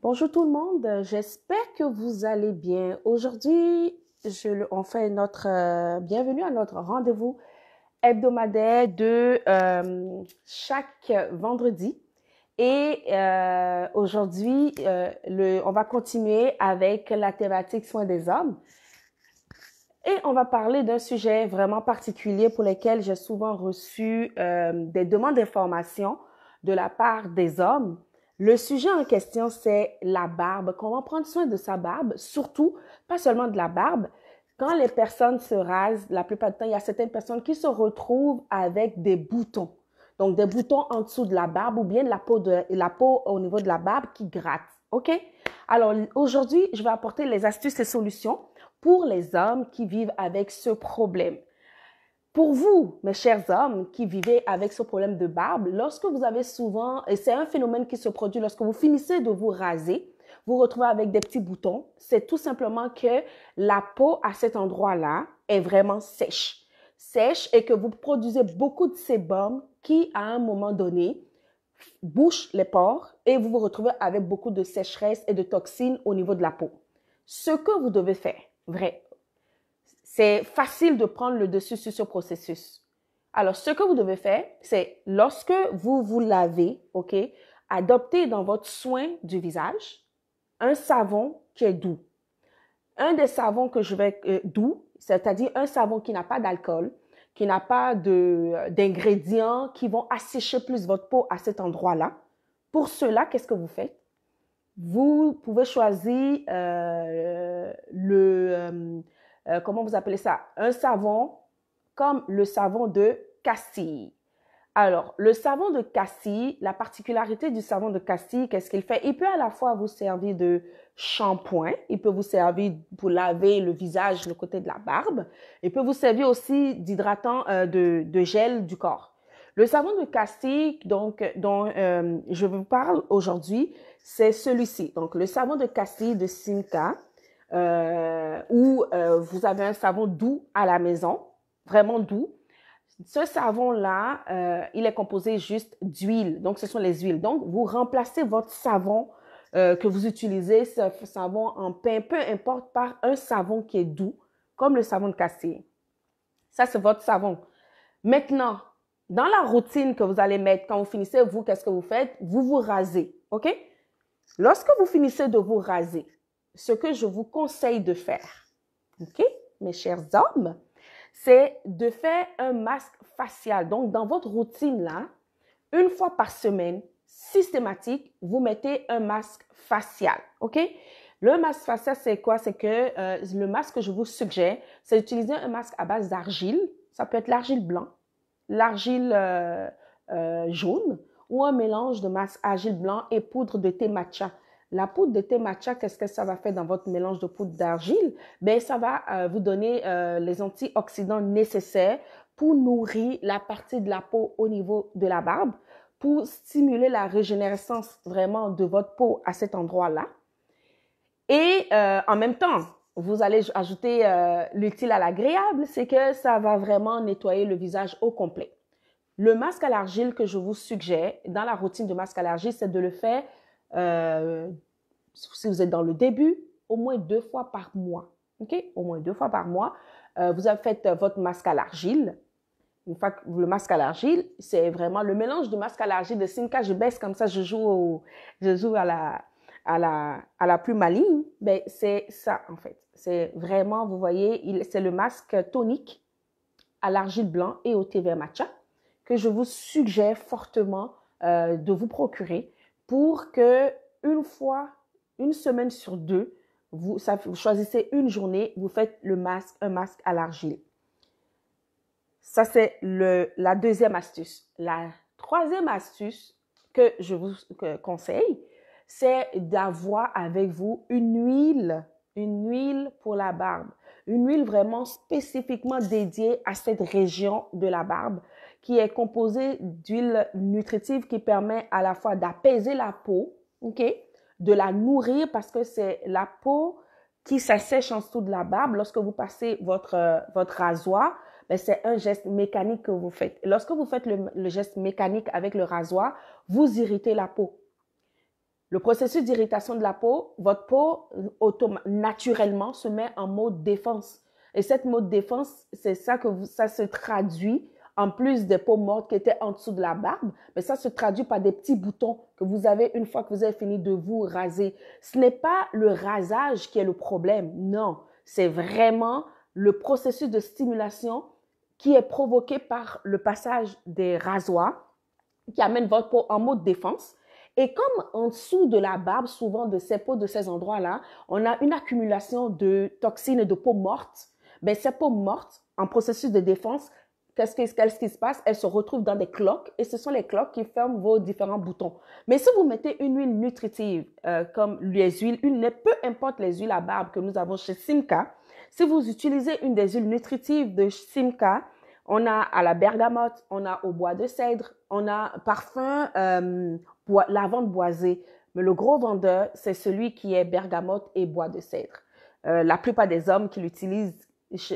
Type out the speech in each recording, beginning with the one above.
Bonjour tout le monde, j'espère que vous allez bien. Aujourd'hui, on fait notre bienvenue à notre rendez-vous hebdomadaire de chaque vendredi. Et aujourd'hui, on va continuer avec la thématique soins des hommes. Et on va parler d'un sujet vraiment particulier pour lequel j'ai souvent reçu des demandes d'informations de la part des hommes. Le sujet en question, c'est la barbe. Comment prendre soin de sa barbe, surtout, pas seulement de la barbe. Quand les personnes se rasent, la plupart du temps, il y a certaines personnes qui se retrouvent avec des boutons. Donc, des boutons en dessous de la barbe ou bien la peau au niveau de la barbe qui gratte. OK? Alors, aujourd'hui, je vais apporter les astuces et solutions pour les hommes qui vivent avec ce problème. Pour vous, mes chers hommes qui vivez avec ce problème de barbe, lorsque vous avez souvent, et c'est un phénomène qui se produit lorsque vous finissez de vous raser, vous retrouvez avec des petits boutons, c'est tout simplement que la peau à cet endroit-là est vraiment sèche. Sèche et que vous produisez beaucoup de sébum qui, à un moment donné, bouche les pores et vous vous retrouvez avec beaucoup de sécheresse et de toxines au niveau de la peau. Ce que vous devez faire, vrai, c'est facile de prendre le dessus sur ce processus. Alors, ce que vous devez faire, c'est lorsque vous vous lavez, OK, adoptez dans votre soin du visage un savon qui est doux. Un des savons que je vais doux, c'est-à-dire un savon qui n'a pas d'alcool, qui n'a pas d'ingrédients qui vont assécher plus votre peau à cet endroit-là. Pour cela, qu'est-ce que vous faites? Vous pouvez choisir comment vous appelez ça? Un savon comme le savon de Castille. Alors, le savon de Castille, la particularité du savon de Castille, qu'est-ce qu'il fait? Il peut à la fois vous servir de shampoing, il peut vous servir pour laver le visage, le côté de la barbe, il peut vous servir aussi d'hydratant de gel du corps. Le savon de Castille, donc, dont je vous parle aujourd'hui, c'est celui-ci. Donc, le savon de Castille de Simca, où vous avez un savon doux à la maison, vraiment doux. Ce savon-là, il est composé juste d'huile. Donc, ce sont les huiles. Donc, vous remplacez votre savon que vous utilisez, ce savon en pain, peu importe, par un savon qui est doux, comme le savon de Castille. Ça, c'est votre savon. Maintenant, dans la routine que vous allez mettre, quand vous finissez, vous, qu'est-ce que vous faites? Vous vous rasez, OK? Lorsque vous finissez de vous raser, ce que je vous conseille de faire, OK, mes chers hommes, c'est de faire un masque facial. Donc, dans votre routine là, une fois par semaine, systématique, vous mettez un masque facial, OK? Le masque facial, c'est quoi? C'est que le masque que je vous suggère, c'est d'utiliser un masque à base d'argile. Ça peut être l'argile blanc, l'argile jaune ou un mélange de masque argile blanc et poudre de thé matcha. La poudre de thé matcha, qu'est-ce que ça va faire dans votre mélange de poudre d'argile? Ben, ça va vous donner les antioxydants nécessaires pour nourrir la partie de la peau au niveau de la barbe, pour stimuler la régénérescence vraiment de votre peau à cet endroit-là. Et en même temps, vous allez ajouter l'utile à l'agréable, c'est que ça va vraiment nettoyer le visage au complet. Le masque à l'argile que je vous suggère dans la routine de masque à l'argile, c'est de le faire, si vous êtes dans le début, au moins 2 fois par mois. OK? Au moins 2 fois par mois. Vous avez fait votre masque à l'argile. Une fois que le masque à l'argile, c'est vraiment le mélange de masque à l'argile de Simca. Je baisse comme ça, je joue à la plus maligne. Ben, c'est ça, en fait. C'est vraiment, vous voyez, c'est le masque tonique à l'argile blanc et au thé vert matcha que je vous suggère fortement de vous procurer pour que une semaine sur deux, vous choisissez une journée, vous faites un masque à l'argile. Ça, c'est la deuxième astuce. La troisième astuce que je vous conseille, c'est d'avoir avec vous une huile pour la barbe. Une huile vraiment spécifiquement dédiée à cette région de la barbe qui est composée d'huile nutritive qui permet à la fois d'apaiser la peau, OK, de la nourrir parce que c'est la peau qui s'assèche en dessous de la barbe. Lorsque vous passez votre rasoir, ben c'est un geste mécanique que vous faites. Lorsque vous faites le geste mécanique avec le rasoir, vous irritez la peau. Le processus d'irritation de la peau, votre peau naturellement se met en mode défense. Et cette mode défense, c'est ça que ça se traduit en plus des peaux mortes qui étaient en dessous de la barbe, mais ça se traduit par des petits boutons que vous avez une fois que vous avez fini de vous raser. Ce n'est pas le rasage qui est le problème, non. C'est vraiment le processus de stimulation qui est provoqué par le passage des rasoirs qui amène votre peau en mode défense. Et comme en dessous de la barbe, souvent de ces peaux, de ces endroits-là, on a une accumulation de toxines et de peaux mortes, ben, ces peaux mortes, en processus de défense, qu'est-ce qui se passe? Elles se retrouvent dans des cloques et ce sont les cloques qui ferment vos différents boutons. Mais si vous mettez une huile nutritive, comme les huiles, peu importe les huiles à barbe que nous avons chez Simca, si vous utilisez une des huiles nutritives de Simca, on a à la bergamote, on a au bois de cèdre, on a parfum lavande boisée. Mais le gros vendeur, c'est celui qui est bergamote et bois de cèdre. La plupart des hommes qui l'utilisent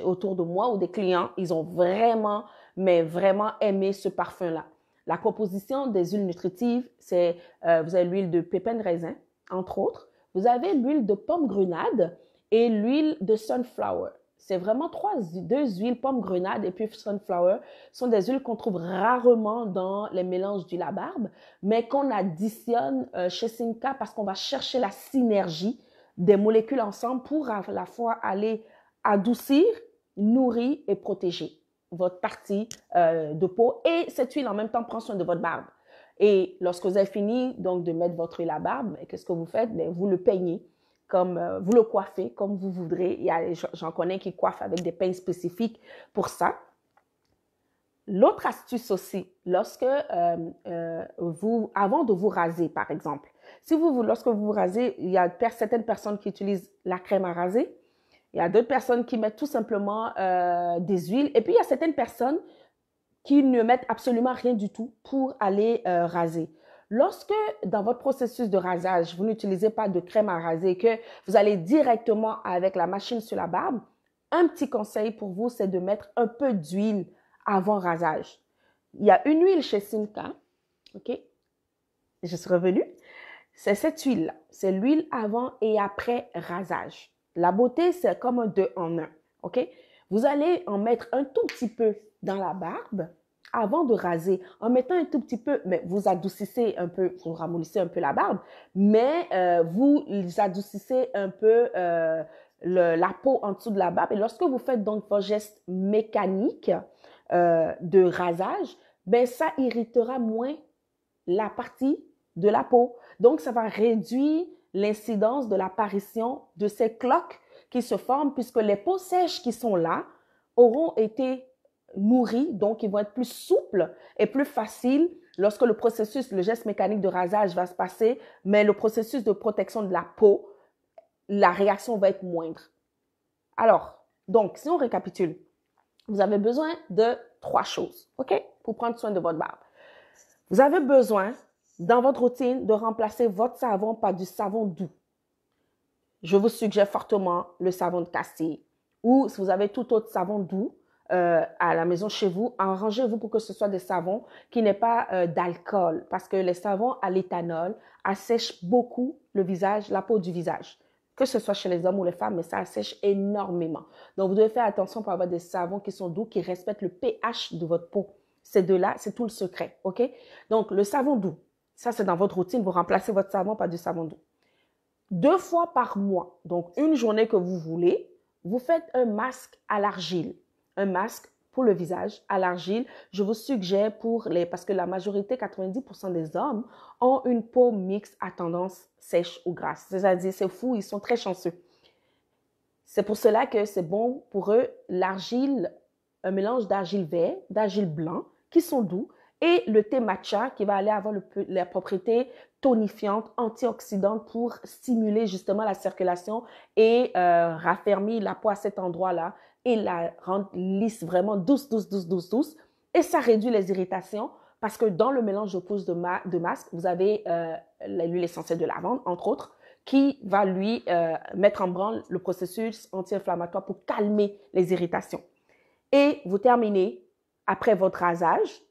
autour de moi ou des clients, ils ont vraiment, mais vraiment aimé ce parfum-là. La composition des huiles nutritives, c'est, vous avez l'huile de pépins de raisin, entre autres. Vous avez l'huile de pomme grenade et l'huile de sunflower. C'est vraiment deux huiles, pomme grenade et puis sunflower, sont des huiles qu'on trouve rarement dans les mélanges d'huile à barbe, mais qu'on additionne chez Simca parce qu'on va chercher la synergie des molécules ensemble pour à la fois aller adoucir, nourrir et protéger votre partie de peau. Et cette huile en même temps prend soin de votre barbe. Et lorsque vous avez fini donc de mettre votre huile à barbe, qu'est-ce que vous faites? Vous le peignez. Comme vous le coiffez comme vous voudrez. J'en connais qui coiffent avec des peignes spécifiques pour ça. L'autre astuce aussi, lorsque avant de vous raser, par exemple, lorsque vous vous rasez, il y a certaines personnes qui utilisent la crème à raser. Il y a d'autres personnes qui mettent tout simplement des huiles. Et puis, il y a certaines personnes qui ne mettent absolument rien du tout pour aller raser. Lorsque, dans votre processus de rasage, vous n'utilisez pas de crème à raser, que vous allez directement avec la machine sur la barbe, un petit conseil pour vous, c'est de mettre un peu d'huile avant rasage. Il y a une huile chez Simca, ok? Je suis revenue. C'est cette huile-là. C'est l'huile avant et après rasage. La beauté, c'est comme un 2 en 1, ok? Vous allez en mettre un tout petit peu dans la barbe avant de raser, en mettant un tout petit peu, mais vous adoucissez un peu, vous ramollissez un peu la barbe, mais vous adoucissez un peu la peau en dessous de la barbe. Et lorsque vous faites donc vos gestes mécaniques de rasage, ben ça irritera moins la partie de la peau. Donc, ça va réduire l'incidence de l'apparition de ces cloques qui se forment puisque les peaux sèches qui sont là auront été nourris, donc ils vont être plus souples et plus faciles lorsque le geste mécanique de rasage va se passer, mais le processus de protection de la peau, la réaction va être moindre. Alors, donc, si on récapitule, vous avez besoin de 3 choses, ok, pour prendre soin de votre barbe. Vous avez besoin, dans votre routine, de remplacer votre savon par du savon doux. Je vous suggère fortement le savon de Castille. Ou si vous avez tout autre savon doux, à la maison chez vous, arrangez-vous pour que ce soit des savons qui n'aient pas d'alcool parce que les savons à l'éthanol assèchent beaucoup le visage, la peau du visage. Que ce soit chez les hommes ou les femmes, mais ça assèche énormément. Donc, vous devez faire attention pour avoir des savons qui sont doux, qui respectent le pH de votre peau. C'est de là, c'est tout le secret, ok? Donc, le savon doux, ça c'est dans votre routine, vous remplacez votre savon par du savon doux. 2 fois par mois, donc une journée que vous voulez, vous faites un masque à l'argile. Un masque pour le visage à l'argile, je vous suggère parce que la majorité, 90% des hommes, ont une peau mixte à tendance sèche ou grasse. C'est-à-dire, c'est fou, ils sont très chanceux. C'est pour cela que c'est bon pour eux, l'argile, un mélange d'argile vert, d'argile blanc, qui sont doux, et le thé matcha qui va aller avoir la propriété tonifiante, antioxydante pour stimuler justement la circulation et raffermir la peau à cet endroit-là et la rendre lisse, vraiment douce. Et ça réduit les irritations parce que dans le mélange de poudre de masque, vous avez l'huile essentielle de lavande, entre autres, qui va lui mettre en branle le processus anti-inflammatoire pour calmer les irritations. Et vous terminez après votre rasage,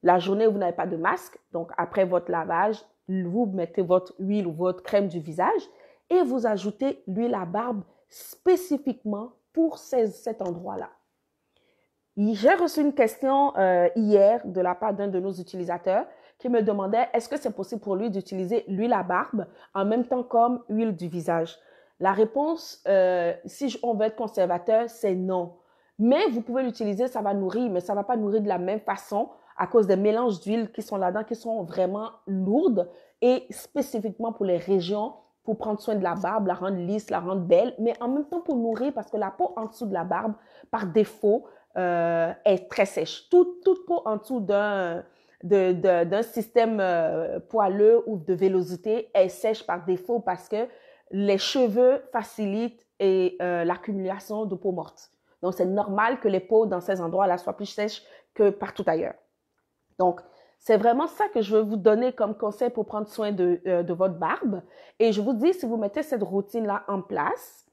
la journée où vous n'avez pas de masque, donc après votre lavage, vous mettez votre huile ou votre crème du visage et vous ajoutez l'huile à barbe spécifiquement pour cet endroit-là. J'ai reçu une question hier de la part d'un de nos utilisateurs qui me demandait est-ce que c'est possible pour lui d'utiliser l'huile à barbe en même temps comme huile du visage. La réponse, si on veut être conservateur, c'est non. Mais vous pouvez l'utiliser, ça va nourrir, mais ça ne va pas nourrir de la même façon à cause des mélanges d'huile qui sont là-dedans, qui sont vraiment lourdes et spécifiquement pour les régions, pour prendre soin de la barbe, la rendre lisse, la rendre belle, mais en même temps pour nourrir parce que la peau en dessous de la barbe, par défaut, est très sèche. Toute peau en dessous d'un système poileux ou de vélosité est sèche par défaut parce que les cheveux facilitent l'accumulation de peau morte. Donc, c'est normal que les peaux dans ces endroits-là soient plus sèches que partout ailleurs. Donc, c'est vraiment ça que je veux vous donner comme conseil pour prendre soin de votre barbe. Et je vous dis, si vous mettez cette routine-là en place,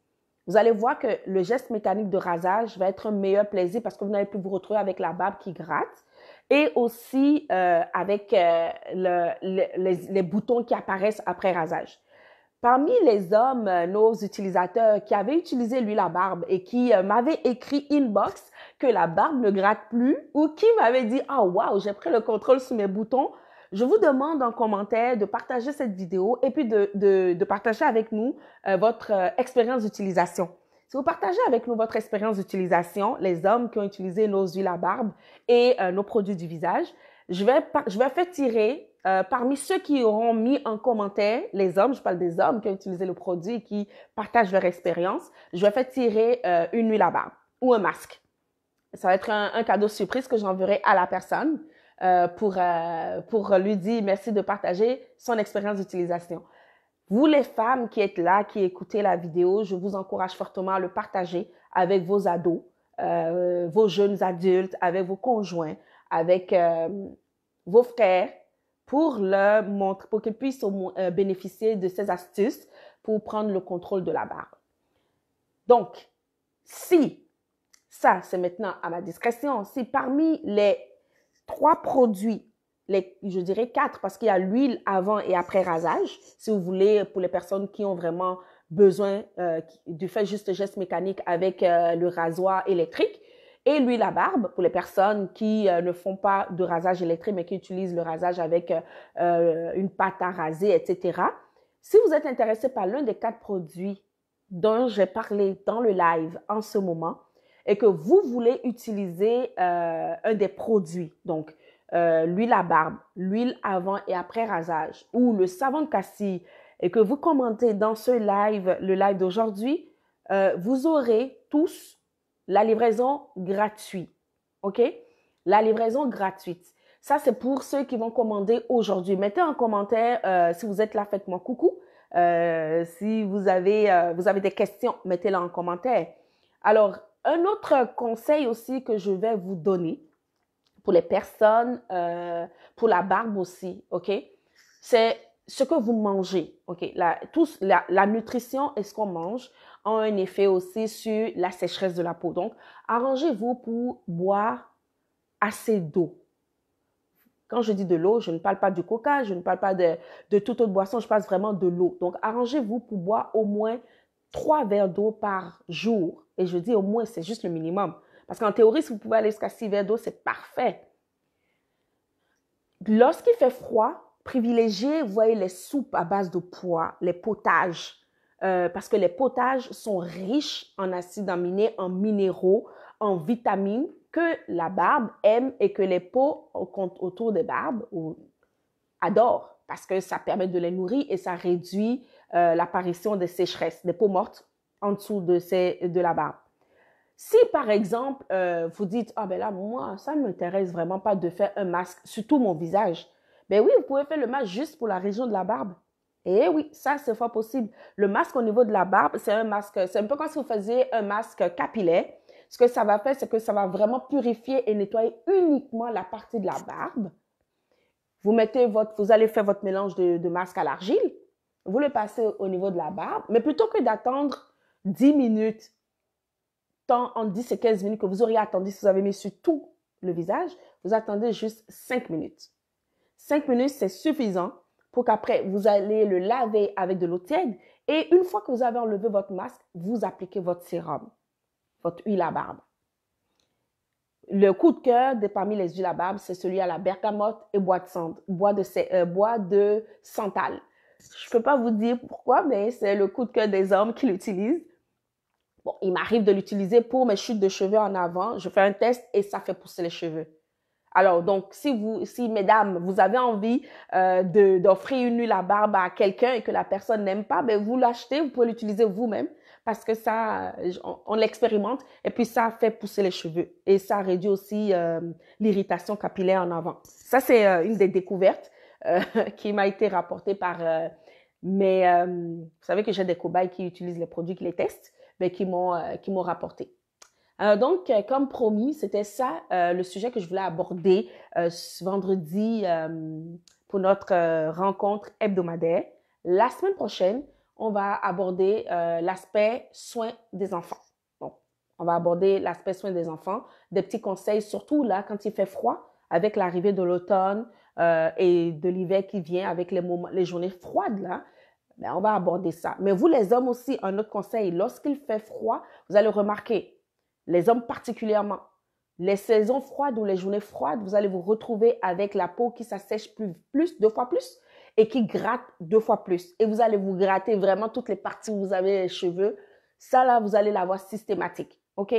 vous allez voir que le geste mécanique de rasage va être un meilleur plaisir parce que vous n'allez plus vous retrouver avec la barbe qui gratte et aussi avec les boutons qui apparaissent après rasage. Parmi les hommes, nos utilisateurs qui avaient utilisé l'huile à barbe et qui m'avaient écrit inbox que la barbe ne gratte plus ou qui m'avaient dit « Ah, wow, j'ai pris le contrôle sur mes boutons », je vous demande en commentaire de partager cette vidéo et puis de partager avec nous votre expérience d'utilisation. Si vous partagez avec nous votre expérience d'utilisation, les hommes qui ont utilisé nos huiles à barbe et nos produits du visage, je vais faire tirer parmi ceux qui auront mis en commentaire, les hommes, je parle des hommes qui ont utilisé le produit et qui partagent leur expérience, je vais faire tirer une huile à barbe ou un masque. Ça va être un cadeau surprise que j'enverrai à la personne pour lui dire merci de partager son expérience d'utilisation. Vous les femmes qui êtes là, qui écoutez la vidéo, je vous encourage fortement à le partager avec vos ados, vos jeunes adultes, avec vos conjoints, avec vos frères, pour leur montrer, pour qu'ils puissent bénéficier de ces astuces pour prendre le contrôle de la barbe. Donc, si, ça c'est maintenant à ma discrétion, si parmi les 3 produits, je dirais 4 parce qu'il y a l'huile avant et après rasage, si vous voulez, pour les personnes qui ont vraiment besoin du fait juste geste mécanique avec le rasoir électrique, et l'huile à barbe pour les personnes qui ne font pas de rasage électrique mais qui utilisent le rasage avec une pâte à raser, etc. Si vous êtes intéressé par l'un des 4 produits dont j'ai parlé dans le live en ce moment et que vous voulez utiliser un des produits, donc l'huile à barbe, l'huile avant et après rasage ou le savon de cassis et que vous commentez dans ce live, le live d'aujourd'hui, vous aurez tous la livraison gratuite, OK? La livraison gratuite. Ça, c'est pour ceux qui vont commander aujourd'hui. Mettez en commentaire, si vous êtes là, faites-moi coucou. Si vous avez des questions, mettez-les en commentaire. Alors, un autre conseil aussi que je vais vous donner pour les personnes, pour la barbe aussi, OK? C'est ce que vous mangez, OK? La nutrition et ce qu'on mange ont un effet aussi sur la sécheresse de la peau. Donc, arrangez-vous pour boire assez d'eau. Quand je dis de l'eau, je ne parle pas du coca, je ne parle pas de toute autre boisson, je parle vraiment de l'eau. Donc, arrangez-vous pour boire au moins 3 verres d'eau par jour. Et je dis au moins, c'est juste le minimum. Parce qu'en théorie, si vous pouvez aller jusqu'à 6 verres d'eau, c'est parfait. Lorsqu'il fait froid, privilégiez, vous voyez, les soupes à base de pois, les potages. Parce que les potages sont riches en acides aminés, en minéraux, en vitamines que la barbe aime et que les peaux autour des barbes adorent parce que ça permet de les nourrir et ça réduit l'apparition des sécheresses, des peaux mortes en dessous de la barbe. Si, par exemple, vous dites « Ah ben là, moi, ça ne m'intéresse vraiment pas de faire un masque sur tout mon visage. » Ben oui, vous pouvez faire le masque juste pour la région de la barbe. Et oui, ça, c'est fort possible. Le masque au niveau de la barbe, c'est un masque, c'est un peu comme si vous faisiez un masque capillaire. Ce que ça va faire, c'est que ça va vraiment purifier et nettoyer uniquement la partie de la barbe. Vous allez faire votre mélange de masque à l'argile. Vous le passez au niveau de la barbe. Mais plutôt que d'attendre 10 minutes, en 10 et 15 minutes que vous auriez attendu si vous avez mis sur tout le visage, vous attendez juste 5 minutes. 5 minutes, c'est suffisant pour qu'après, vous allez le laver avec de l'eau tiède. Et une fois que vous avez enlevé votre masque, vous appliquez votre sérum, votre huile à barbe. Le coup de cœur parmi les huiles à barbe, c'est celui à la bergamote et bois de santal. Je ne peux pas vous dire pourquoi, mais c'est le coup de cœur des hommes qui l'utilisent. Bon, il m'arrive de l'utiliser pour mes chutes de cheveux en avant. Je fais un test et ça fait pousser les cheveux. Alors, donc, si mesdames, vous avez envie d'offrir une huile à barbe à quelqu'un et que la personne n'aime pas, ben vous l'achetez, vous pouvez l'utiliser vous-même parce que ça, on l'expérimente et puis ça fait pousser les cheveux et ça réduit aussi l'irritation capillaire en avant. Ça, c'est une des découvertes qui m'a été rapportée par vous savez que j'ai des cobayes qui utilisent les produits, qui les testent, mais qui m'ont rapporté. Donc, comme promis, c'était ça le sujet que je voulais aborder ce vendredi pour notre rencontre hebdomadaire. La semaine prochaine, on va aborder l'aspect soin des enfants. Bon, on va aborder l'aspect soin des enfants, des petits conseils, surtout là quand il fait froid, avec l'arrivée de l'automne et de l'hiver qui vient, avec les journées froides là. Ben, on va aborder ça. Mais vous, les hommes aussi, un autre conseil, lorsqu'il fait froid, vous allez remarquer, les hommes particulièrement, les saisons froides ou les journées froides, vous allez vous retrouver avec la peau qui s'assèche deux fois plus et qui gratte 2 fois plus. Et vous allez vous gratter vraiment toutes les parties où vous avez les cheveux. Ça, là, vous allez l'avoir systématique, OK?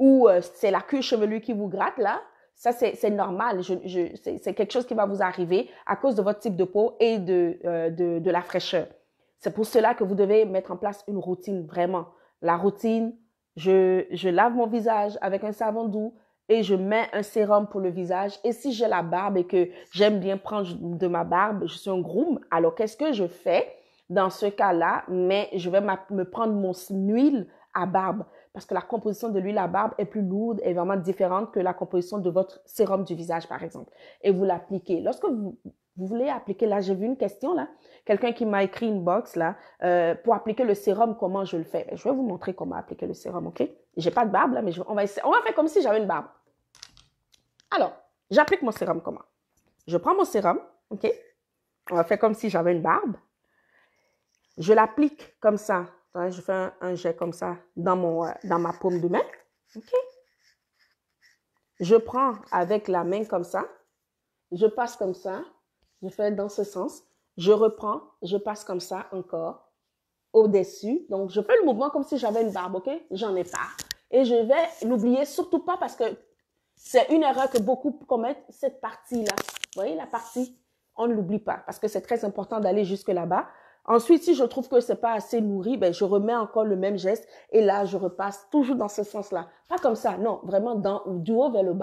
Ou c'est la queue chevelue qui vous gratte, là. Ça, c'est normal. C'est quelque chose qui va vous arriver à cause de votre type de peau et de la fraîcheur. C'est pour cela que vous devez mettre en place une routine, vraiment. La routine, je lave mon visage avec un savon doux et je mets un sérum pour le visage. Et si j'ai la barbe et que j'aime bien prendre de ma barbe, je suis un groom, alors qu'est-ce que je fais dans ce cas-là? Mais je vais me prendre mon huile à barbe parce que la composition de l'huile à barbe est plus lourde et vraiment différente que la composition de votre sérum du visage, par exemple. Et vous l'appliquez. Lorsque vous voulez appliquer, là, j'ai vu une question, là, quelqu'un qui m'a écrit une box, là, pour appliquer le sérum, comment je le fais? Je vais vous montrer comment appliquer le sérum, OK? J'ai pas de barbe, là, mais on va faire comme si j'avais une barbe. Alors, j'applique mon sérum comment? Je prends mon sérum, OK? On va faire comme si j'avais une barbe. Je l'applique comme ça. Je fais un jet comme ça dans ma paume de main. OK? Je prends avec la main comme ça. Je passe comme ça. Je fais dans ce sens. Je reprends. Je passe comme ça encore au-dessus. Donc, je fais le mouvement comme si j'avais une barbe, OK? J'en ai pas. Et je vais l'oublier surtout pas parce que c'est une erreur que beaucoup commettent, cette partie-là. Vous voyez, la partie, on ne l'oublie pas parce que c'est très important d'aller jusque là-bas. Ensuite, si je trouve que c'est pas assez nourri, ben, je remets encore le même geste et là, je repasse toujours dans ce sens-là. Pas comme ça, non, vraiment du haut vers le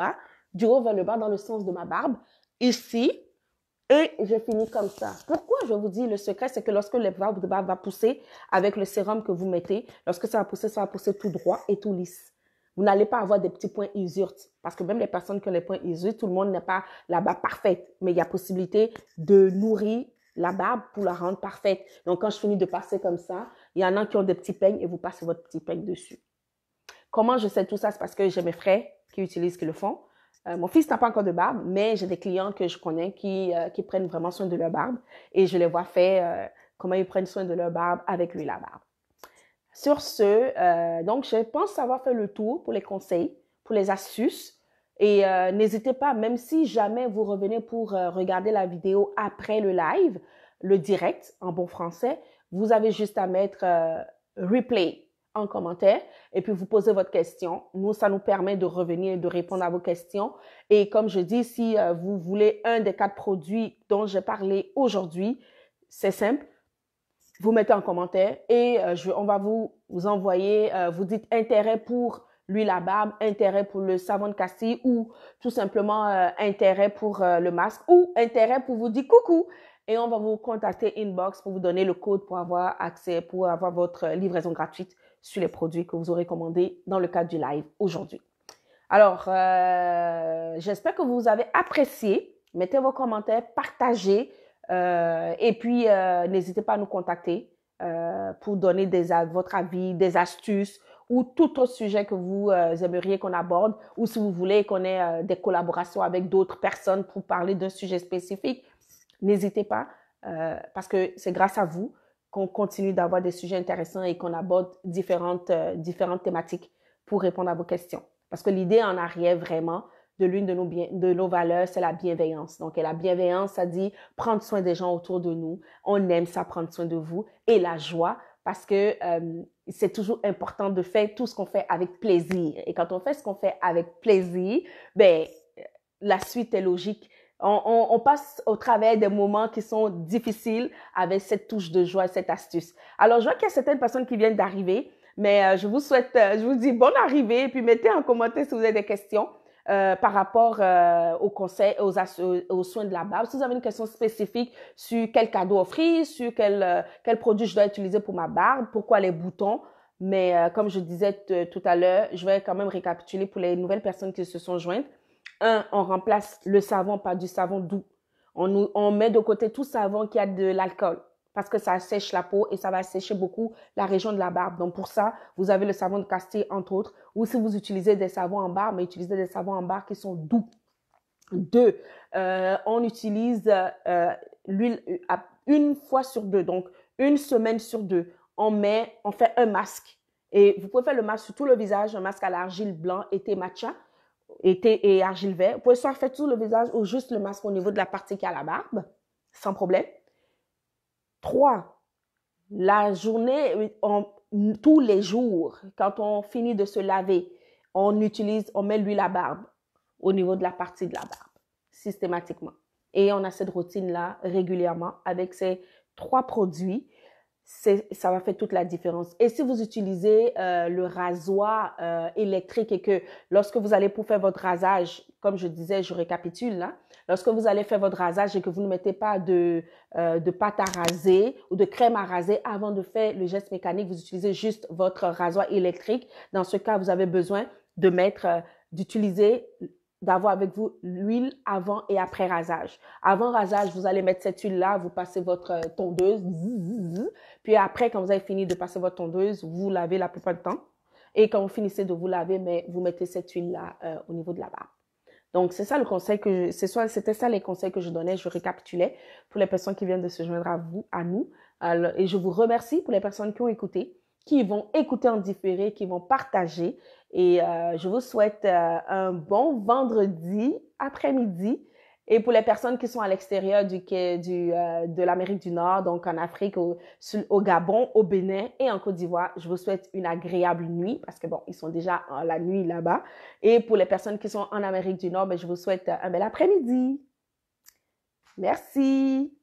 bas dans le sens de ma barbe, ici, et je finis comme ça. Pourquoi je vous dis le secret, c'est que lorsque le barbe de barbe va pousser avec le sérum que vous mettez, lorsque ça va pousser tout droit et tout lisse. Vous n'allez pas avoir des petits points usurtes parce que même les personnes qui ont les points usurtes, tout le monde n'est pas la barbe parfaite, mais il y a possibilité de nourrir la barbe pour la rendre parfaite. Donc, quand je finis de passer comme ça, il y en a qui ont des petits peignes et vous passez votre petit peigne dessus. Comment je sais tout ça? C'est parce que j'ai mes frères qui le font. Mon fils n'a pas encore de barbe, mais j'ai des clients que je connais qui prennent vraiment soin de leur barbe et je les vois faire comment ils prennent soin de leur barbe avec l'huile à barbe. Sur ce, donc, je pense avoir fait le tour pour les conseils, pour les astuces. Et n'hésitez pas, même si jamais vous revenez pour regarder la vidéo après le live, le direct en bon français, vous avez juste à mettre replay en commentaire et puis vous posez votre question. Nous, ça nous permet de revenir et de répondre à vos questions. Et comme je dis, si vous voulez un des 4 produits dont j'ai parlé aujourd'hui, c'est simple. Vous mettez en commentaire et on va vous envoyer, vous dites intérêt pour l'huile à barbe, intérêt pour le savon de Castille ou tout simplement intérêt pour le masque ou intérêt pour vous dire coucou. Et on va vous contacter inbox pour vous donner le code pour avoir accès, pour avoir votre livraison gratuite sur les produits que vous aurez commandés dans le cadre du live aujourd'hui. Alors, j'espère que vous avez apprécié. Mettez vos commentaires, partagez. Et puis, n'hésitez pas à nous contacter pour donner votre avis, des astuces ou tout autre sujet que vous aimeriez qu'on aborde ou si vous voulez qu'on ait des collaborations avec d'autres personnes pour parler d'un sujet spécifique. N'hésitez pas parce que c'est grâce à vous qu'on continue d'avoir des sujets intéressants et qu'on aborde différentes thématiques pour répondre à vos questions. Parce que l'idée en arrière vraiment de l'une de nos valeurs, c'est la bienveillance. Donc, et la bienveillance, ça dit prendre soin des gens autour de nous. On aime ça, prendre soin de vous. Et la joie, parce que c'est toujours important de faire tout ce qu'on fait avec plaisir. Et quand on fait ce qu'on fait avec plaisir, ben, la suite est logique. On passe au travers des moments qui sont difficiles avec cette touche de joie, cette astuce. Alors, je vois qu'il y a certaines personnes qui viennent d'arriver, mais je vous souhaite, je vous dis bonne arrivée, et puis mettez en commentaire si vous avez des questions par rapport aux conseils, aux soins de la barbe. Si vous avez une question spécifique sur quel cadeau offrir, sur quel produit je dois utiliser pour ma barbe, pourquoi les boutons, mais comme je disais tout à l'heure, je vais quand même récapituler pour les nouvelles personnes qui se sont jointes. On remplace le savon par du savon doux. On met de côté tout savon qui a de l'alcool parce que ça sèche la peau et ça va sécher beaucoup la région de la barbe. Donc, pour ça, vous avez le savon de Castille, entre autres. Ou si vous utilisez des savons en barbe, mais utilisez des savons en barbe qui sont doux. Deux, on utilise l'huile une fois sur deux, donc une semaine sur deux. On fait un masque. Et vous pouvez faire le masque sur tout le visage, un masque à l'argile blanc et thé matcha et argile vert. Vous pouvez soit faire tout le visage ou juste le masque au niveau de la partie qui a la barbe, sans problème. 3. La journée, tous les jours, quand on finit de se laver, on met l'huile à barbe au niveau de la partie de la barbe, systématiquement. Et on a cette routine-là régulièrement avec ces 3 produits. Ça va faire toute la différence. Et si vous utilisez le rasoir électrique et que lorsque vous allez pour faire votre rasage, comme je disais, je récapitule là, lorsque vous allez faire votre rasage et que vous ne mettez pas de pâte à raser ou de crème à raser avant de faire le geste mécanique, vous utilisez juste votre rasoir électrique. Dans ce cas, vous avez besoin de d'avoir avec vous l'huile avant et après rasage. Avant rasage, vous allez mettre cette huile-là, vous passez votre tondeuse, puis après, quand vous avez fini de passer votre tondeuse, vous lavez la plupart du temps. Et quand vous finissez de vous laver, mais vous mettez cette huile-là au niveau de la barbe. Donc, c'est ça le conseil c'était ça les conseils que je donnais, je récapitulais pour les personnes qui viennent de se joindre à nous. Alors, et je vous remercie pour les personnes qui ont écouté, qui vont écouter en différé, qui vont partager. Et je vous souhaite un bon vendredi après-midi. Et pour les personnes qui sont à l'extérieur de l'Amérique du Nord, donc en Afrique, au Gabon, au Bénin et en Côte d'Ivoire, je vous souhaite une agréable nuit parce que bon, ils sont déjà en la nuit là-bas. Et pour les personnes qui sont en Amérique du Nord, je vous souhaite un bel après-midi. Merci.